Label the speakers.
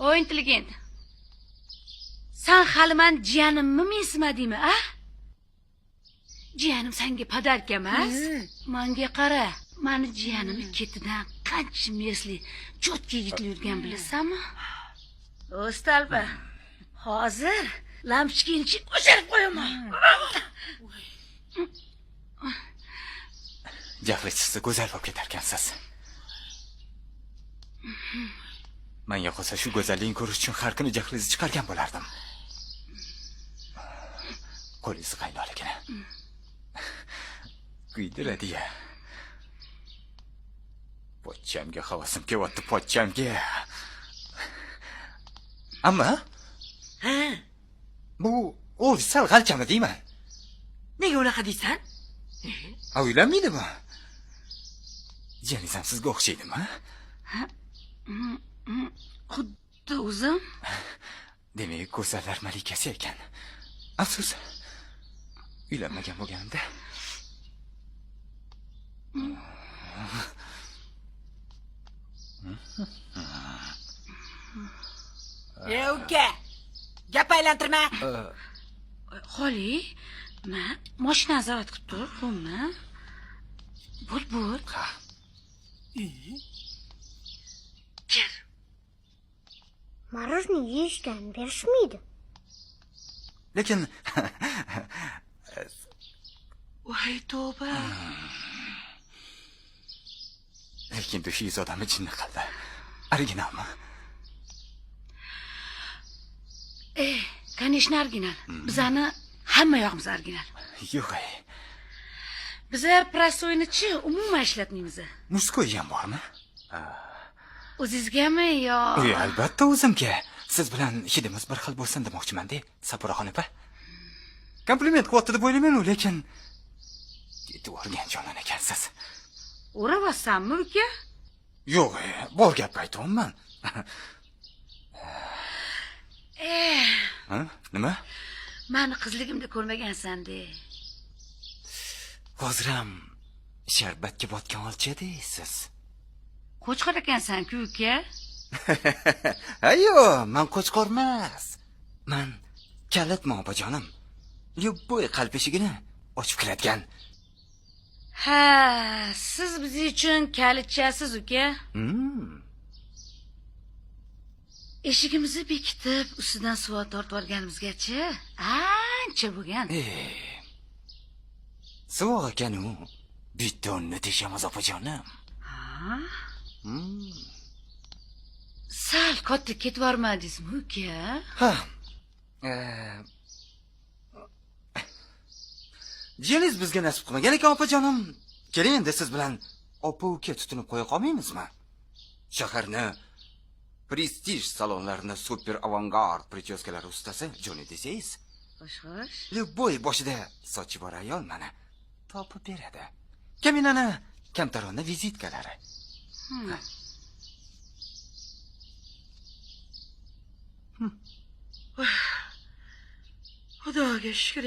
Speaker 1: O intelligent. Sen hali men jiyanimni mensimadingmi, a? Jiyanim senga padark emas. Menga qara. Meni jiyanimni ketidan qancha mersli, cho'tga yigitli yurgan bilasanmi? O'stalba. Hozir lampochkani o'chirib qo'yaman.
Speaker 2: Jahli chiqsa go'zal bo'lib ketarkansiz. Menga qolsa shu go'zallikni ko'rish uchun har kuni jahlingizni chiqargan bo'lardim. Qo'lingizni qaynoligini. Kuydiradi-ya. Pochchamga havasim kelyapti, pochchamga. Amma?
Speaker 3: Ha?
Speaker 2: Bu o'zi sal g'alchami deyman.
Speaker 3: Nega unaqa deysan?
Speaker 2: O'ylanmaydimi? Jiyaningiz ham sizga o'xshaydimi?
Speaker 1: Ha? Xuddi o'zim.
Speaker 2: Demak, go'zallar malikasi ekan. Afsus. Uylanmagan bo'lganimda.
Speaker 3: Uka, gap aylantirma.
Speaker 1: Xoli, men mashina nazorat qilib tur, xo'pmi? Bo'l.
Speaker 2: Ha.
Speaker 3: Kir.
Speaker 4: Marojni yeyishdan berishmaydi.
Speaker 2: Lekin
Speaker 3: Voy tavba.
Speaker 2: lekin dushingiz odamni jinni qildi. Originalmi?
Speaker 1: Конечно, original. Bizani hamma yoqimiz original.
Speaker 2: Yo'q.
Speaker 1: Biza prostoyni-chi umuman ishlatmaymiz.
Speaker 2: Muskoy ham bormi?
Speaker 1: O'zingizgami yo?
Speaker 2: Albatta o'zimga. Siz bilan hidimiz bir xil bo'lsin demoqchiman-da, Sapuraxon opa. Kompliment qilyapti deb o'ylayman-ku, lekin yetib o'rgan jonon ekansiz.
Speaker 1: O'ravatsanmi, uka?
Speaker 2: Yo'q, bor gap aytyapman. Ha? Nima?
Speaker 1: Meni qizligimda ko'rmagansan-de.
Speaker 2: Hozir ham sharbatga botgan olchadaysiz.
Speaker 1: Qo'chqor ekansan-ku, uka?
Speaker 2: Ayo, men qo'chqor emas. Men kalitman opajonim. Любой qalb eshigini ochib kiradigan.
Speaker 1: Ha, siz biz uchun kalitchasiz, uka. Eshigimizni bekitib, ustidan suv tortib olganimizgacha ancha bo'lgan.
Speaker 2: Suvoq ekan-u. Bitonni teshamiz opajonim.
Speaker 1: Ha? Sal katta ketib bormadingizmi, uka?
Speaker 2: Ha. Jiyaningiz bizga nasib qilmagan ekan opajonim. Keling endi siz bilan opa-uka tutunib qo'ya qolmaymizmi? Shaharni prestij salonlarini super avangard prichoskalar ustasi Joni desangiz.
Speaker 1: Xo'sh.
Speaker 2: Любой boshida sochi bor ayol mana topib beradi. Kaminani kamtarona vizitkalari.
Speaker 3: Xudoga shukr.